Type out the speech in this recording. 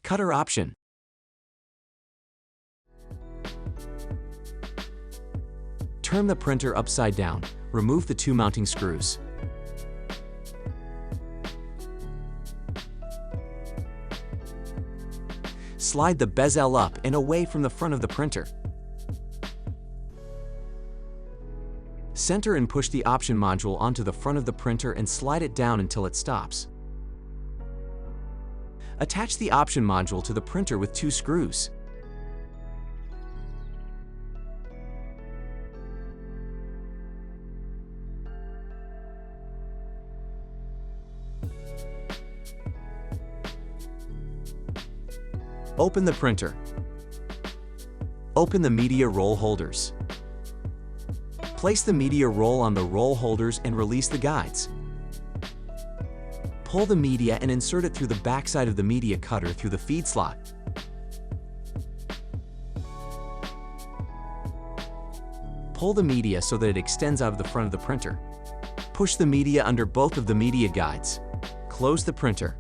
Cutter option. Turn the printer upside down. Remove the 2 mounting screws. Slide the bezel up and away from the front of the printer. Center and push the option module onto the front of the printer and slide it down until it stops. Attach the option module to the printer with 2 screws. Open the printer. Open the media roll holders. Place the media roll on the roll holders and release the guides. Pull the media and insert it through the back side of the media cutter through the feed slot. Pull the media so that it extends out of the front of the printer. Push the media under both of the media guides. Close the printer.